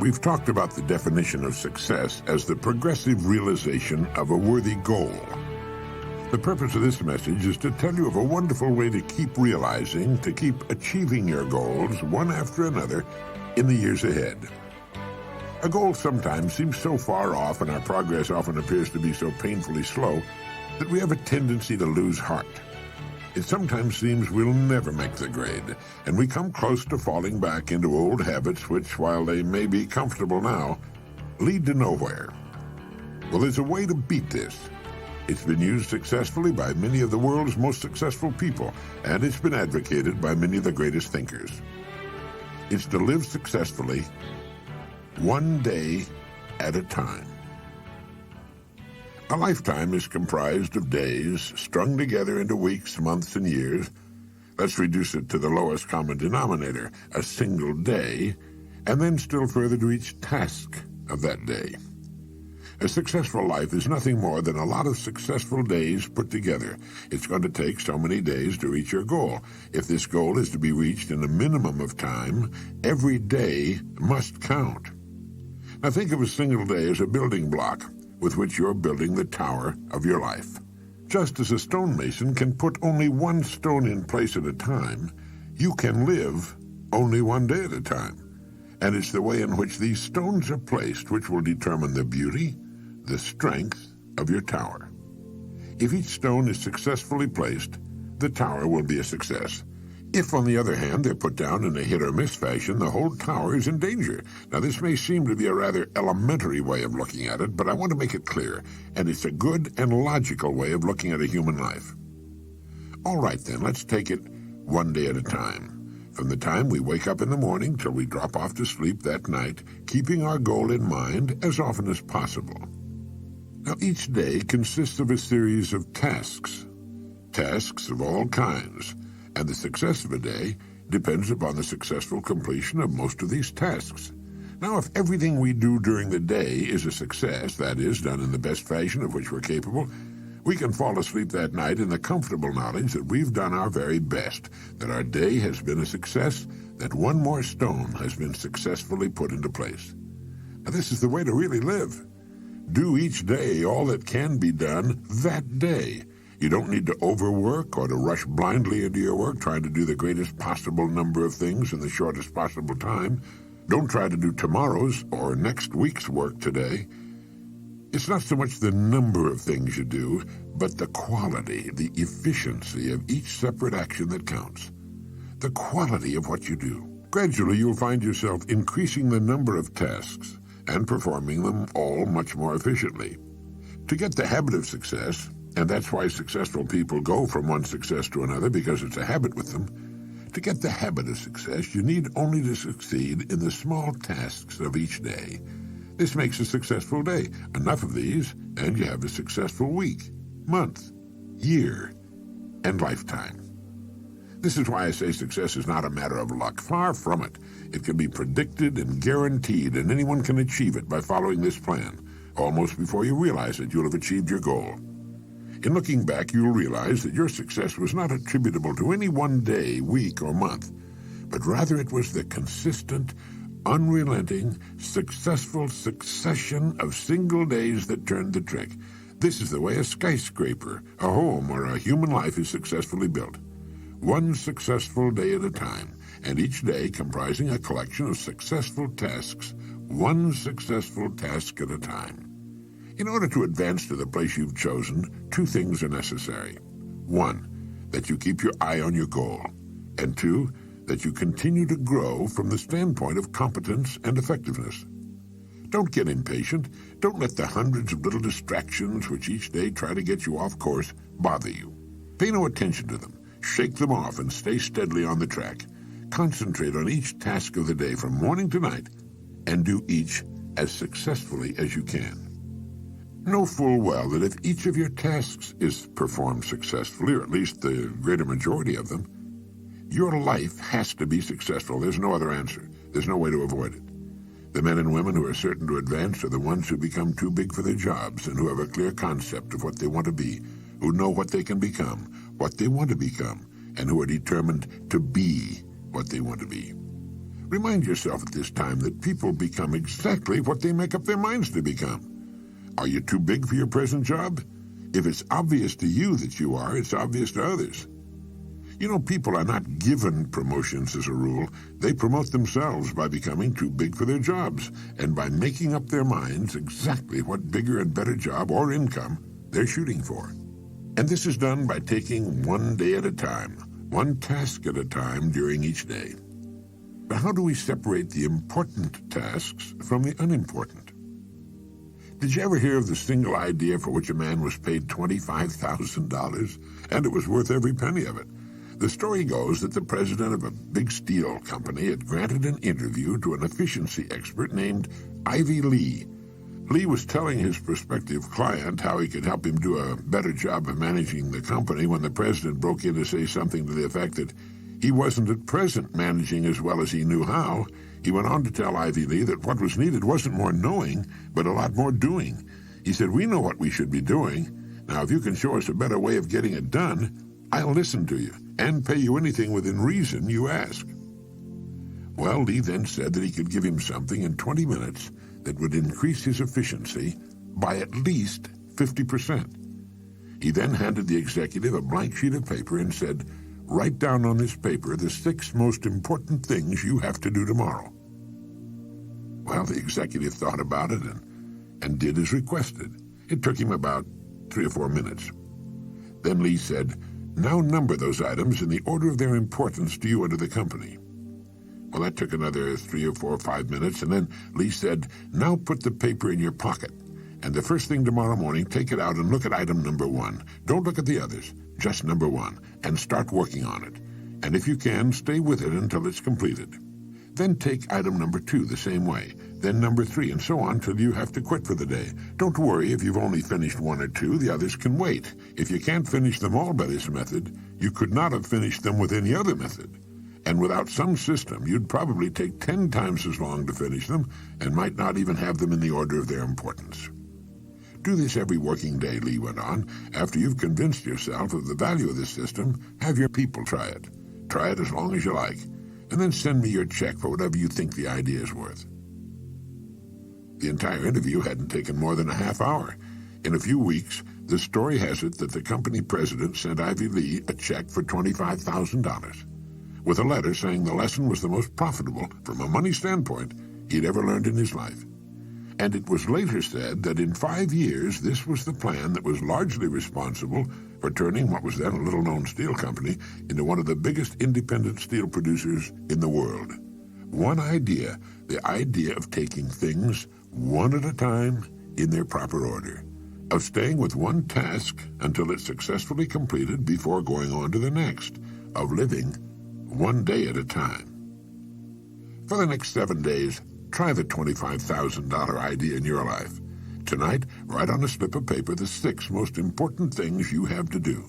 We've talked about the definition of success as the progressive realization of a worthy goal. The purpose of this message is to tell you of a wonderful way to keep realizing, to keep achieving your goals one after another in the years ahead. A goal sometimes seems so far off, and our progress often appears to be so painfully slow that we have a tendency to lose heart. It sometimes seems we'll never make the grade, and we come close to falling back into old habits which, while they may be comfortable now, lead to nowhere. Well, there's a way to beat this. It's been used successfully by many of the world's most successful people, and it's been advocated by many of the greatest thinkers. It's to live successfully one day at a time. A lifetime is comprised of days strung together into weeks, months, and years. Let's reduce it to the lowest common denominator, a single day, and then still further to each task of that day. A successful life is nothing more than a lot of successful days put together. It's going to take so many days to reach your goal. If this goal is to be reached in a minimum of time, every day must count. Now think of a single day as a building block with which you're building the tower of your life. Just as a stonemason can put only one stone in place at a time, you can live only one day at a time. And it's the way in which these stones are placed which will determine the beauty, the strength of your tower. If each stone is successfully placed, the tower will be a success. If, on the other hand, they're put down in a hit-or-miss fashion, the whole tower is in danger. Now, this may seem to be a rather elementary way of looking at it, but I want to make it clear, and it's a good and logical way of looking at a human life. All right, then, let's take it one day at a time. From the time we wake up in the morning till we drop off to sleep that night, keeping our goal in mind as often as possible. Now, each day consists of a series of tasks of all kinds, and the success of a day depends upon the successful completion of most of these tasks. Now, if everything we do during the day is a success, that is, done in the best fashion of which we're capable, we can fall asleep that night in the comfortable knowledge that we've done our very best, that our day has been a success, that one more stone has been successfully put into place. Now, this is the way to really live. Do each day all that can be done that day. You don't need to overwork or to rush blindly into your work, trying to do the greatest possible number of things in the shortest possible time. Don't try to do tomorrow's or next week's work today. It's not so much the number of things you do, but the quality, the efficiency of each separate action that counts. The quality of what you do. Gradually, you'll find yourself increasing the number of tasks and performing them all much more efficiently. To get the habit of success, and that's why successful people go from one success to another, because it's a habit with them. To get the habit of success, you need only to succeed in the small tasks of each day. This makes a successful day. Enough of these, and you have a successful week, month, year, and lifetime. This is why I say success is not a matter of luck. Far from it. It can be predicted and guaranteed, and anyone can achieve it by following this plan. Almost before you realize it, you'll have achieved your goal. In looking back, you'll realize that your success was not attributable to any one day, week, or month, but rather it was the consistent, unrelenting, successful succession of single days that turned the trick. This is the way a skyscraper, a home, or a human life is successfully built. One successful day at a time, and each day comprising a collection of successful tasks, one successful task at a time. In order to advance to the place you've chosen, two things are necessary. One, that you keep your eye on your goal, and two, that you continue to grow from the standpoint of competence and effectiveness. Don't get impatient. Don't let the hundreds of little distractions which each day try to get you off course bother you. Pay no attention to them. Shake them off and stay steadily on the track. Concentrate on each task of the day from morning to night, and do each as successfully as you can. Know full well that if each of your tasks is performed successfully, or at least the greater majority of them, your life has to be successful. There's no other answer. There's no way to avoid it. The men and women who are certain to advance are the ones who become too big for their jobs and who have a clear concept of what they want to be, who know what they can become, what they want to become, and who are determined to be what they want to be. Remind yourself at this time that people become exactly what they make up their minds to become. Are you too big for your present job? If it's obvious to you that you are, it's obvious to others. You know, people are not given promotions as a rule. They promote themselves by becoming too big for their jobs and by making up their minds exactly what bigger and better job or income they're shooting for. And this is done by taking one day at a time, one task at a time during each day. But how do we separate the important tasks from the unimportant? Did you ever hear of the single idea for which a man was paid $25,000? And it was worth every penny of it. The story goes that the president of a big steel company had granted an interview to an efficiency expert named Ivy Lee. Lee was telling his prospective client how he could help him do a better job of managing the company when the president broke in to say something to the effect that he wasn't at present managing as well as he knew how. He went on to tell Ivy Lee that what was needed wasn't more knowing, but a lot more doing. He said, "We know what we should be doing. Now, if you can show us a better way of getting it done, I'll listen to you and pay you anything within reason you ask." Well, Lee then said that he could give him something in 20 minutes that would increase his efficiency by at least 50%. He then handed the executive a blank sheet of paper and said, "Write down on this paper the 6 most important things you have to do tomorrow." Well, the executive thought about it and did as requested. It took him about 3 or 4 minutes. Then Lee said, "Now number those items in the order of their importance to you and to the company." Well, that took another 3 or 4 or 5 minutes, and then Lee said, "Now put the paper in your pocket, and the first thing tomorrow morning, take it out and look at item number 1. Don't look at the others, just number 1, and start working on it. And if you can, stay with it until it's completed. Then take item number 2 the same way, then number 3, and so on till you have to quit for the day. Don't worry if you've only finished 1 or 2, the others can wait. If you can't finish them all by this method, you could not have finished them with any other method. And without some system, you'd probably take 10 times as long to finish them and might not even have them in the order of their importance." Do this every working day, Lee went on. After you've convinced yourself of the value of this system, have your people try it. Try it as long as you like, and then send me your check for whatever you think the idea is worth. The entire interview hadn't taken more than a half hour. In a few weeks, the story has it that the company president sent Ivy Lee a check for $25,000, with a letter saying the lesson was the most profitable, from a money standpoint, he'd ever learned in his life. And it was later said that in 5 years, this was the plan that was largely responsible for turning what was then a little-known steel company into one of the biggest independent steel producers in the world. One idea, the idea of taking things one at a time in their proper order, of staying with one task until it's successfully completed before going on to the next, of living one day at a time. For the next 7 days, try the $25,000 idea in your life. Tonight, write on a slip of paper the 6 most important things you have to do.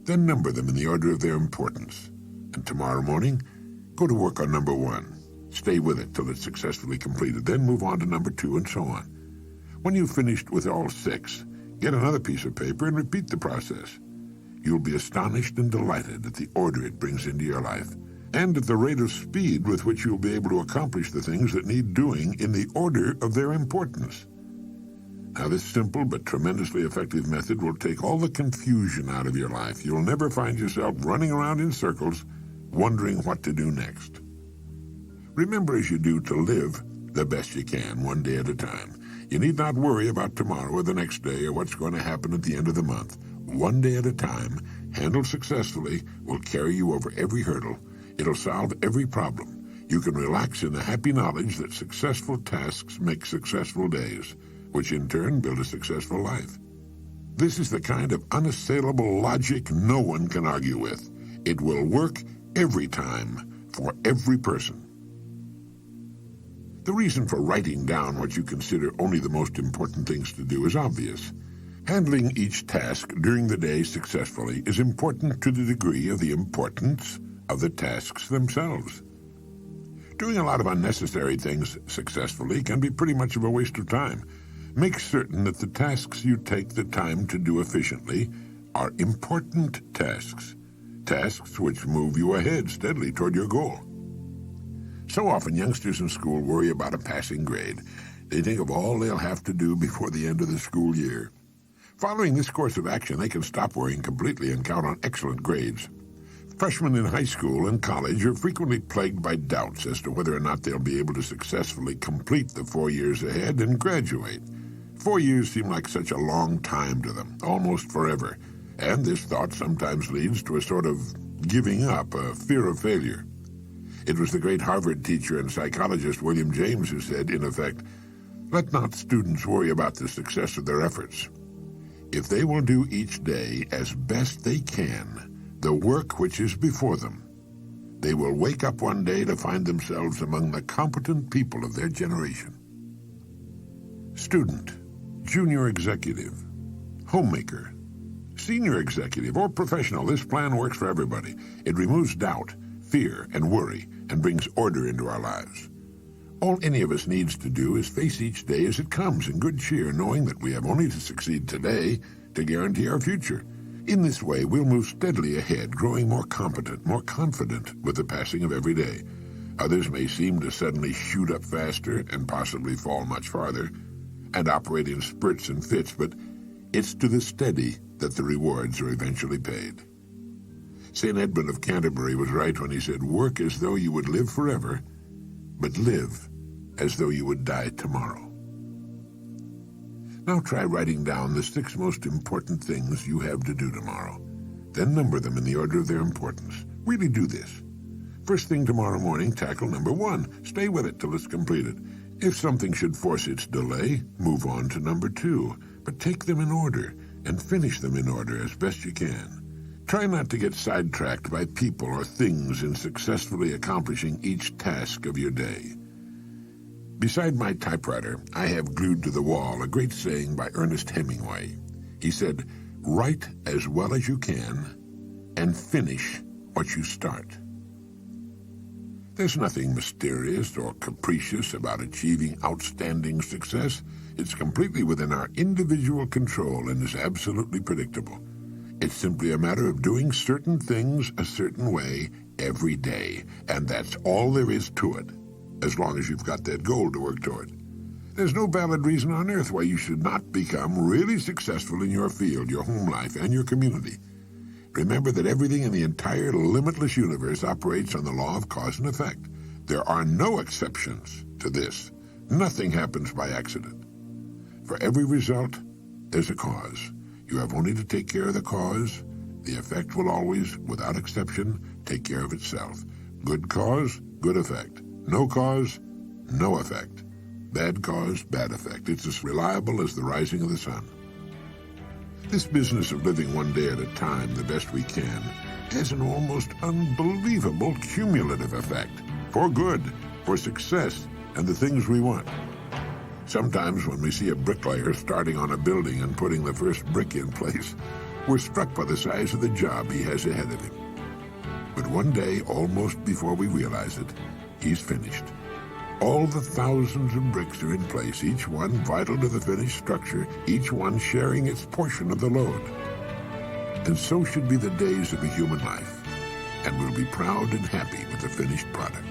Then number them in the order of their importance. And tomorrow morning, go to work on number 1. Stay with it till it's successfully completed. Then move on to number 2 and so on. When you've finished with all 6, get another piece of paper and repeat the process. You'll be astonished and delighted at the order it brings into your life, and at the rate of speed with which you'll be able to accomplish the things that need doing in the order of their importance. Now, this simple but tremendously effective method will take all the confusion out of your life. You'll never find yourself running around in circles, wondering what to do next. Remember as you do to live the best you can, one day at a time. You need not worry about tomorrow or the next day or what's going to happen at the end of the month. One day at a time, handled successfully, will carry you over every hurdle. It'll solve every problem. You can relax in the happy knowledge that successful tasks make successful days, which in turn build a successful life. This is the kind of unassailable logic no one can argue with. It will work every time, for every person. The reason for writing down what you consider only the most important things to do is obvious. Handling each task during the day successfully is important to the degree of the importance of the tasks themselves. Doing a lot of unnecessary things successfully can be pretty much of a waste of time. Make certain that the tasks you take the time to do efficiently are important tasks, tasks which move you ahead steadily toward your goal. So often youngsters in school worry about a passing grade. They think of all they'll have to do before the end of the school year. Following this course of action, they can stop worrying completely and count on excellent grades. Freshmen in high school and college are frequently plagued by doubts as to whether or not they'll be able to successfully complete the 4 years ahead and graduate. 4 years seem like such a long time to them, almost forever, and this thought sometimes leads to a sort of giving up, a fear of failure. It was the great Harvard teacher and psychologist William James who said, in effect, "Let not students worry about the success of their efforts. If they will do each day as best they can the work which is before them, they will wake up one day to find themselves among the competent people of their generation." Student, junior executive, homemaker, senior executive, or professional, this plan works for everybody. It removes doubt, fear, and worry, and brings order into our lives. All any of us needs to do is face each day as it comes in good cheer, knowing that we have only to succeed today to guarantee our future. In this way, we'll move steadily ahead, growing more competent, more confident with the passing of every day. Others may seem to suddenly shoot up faster and possibly fall much farther, and operate in spurts and fits, but it's to the steady that the rewards are eventually paid. St. Edmund of Canterbury was right when he said, "Work as though you would live forever, but live as though you would die tomorrow." Now try writing down the 6 most important things you have to do tomorrow. Then number them in the order of their importance. Really do this. First thing tomorrow morning, tackle number 1. Stay with it till it's completed. If something should force its delay, move on to number 2. But take them in order and finish them in order as best you can. Try not to get sidetracked by people or things in successfully accomplishing each task of your day. Beside my typewriter, I have glued to the wall a great saying by Ernest Hemingway. He said, "Write as well as you can and finish what you start." There's nothing mysterious or capricious about achieving outstanding success. It's completely within our individual control and is absolutely predictable. It's simply a matter of doing certain things a certain way every day, and that's all there is to it, as long as you've got that goal to work toward. There's no valid reason on earth why you should not become really successful in your field, your home life, and your community. Remember that everything in the entire limitless universe operates on the law of cause and effect. There are no exceptions to this. Nothing happens by accident. For every result, there's a cause. You have only to take care of the cause. The effect will always, without exception, take care of itself. Good cause, good effect. No cause, no effect. Bad cause, bad effect. It's as reliable as the rising of the sun. This business of living one day at a time the best we can has an almost unbelievable cumulative effect. For good, for success, and the things we want. Sometimes when we see a bricklayer starting on a building and putting the first brick in place, we're struck by the size of the job he has ahead of him. But one day, almost before we realize it, he's finished. All the thousands of bricks are in place, each one vital to the finished structure, each one sharing its portion of the load. And so should be the days of a human life, and we'll be proud and happy with the finished product.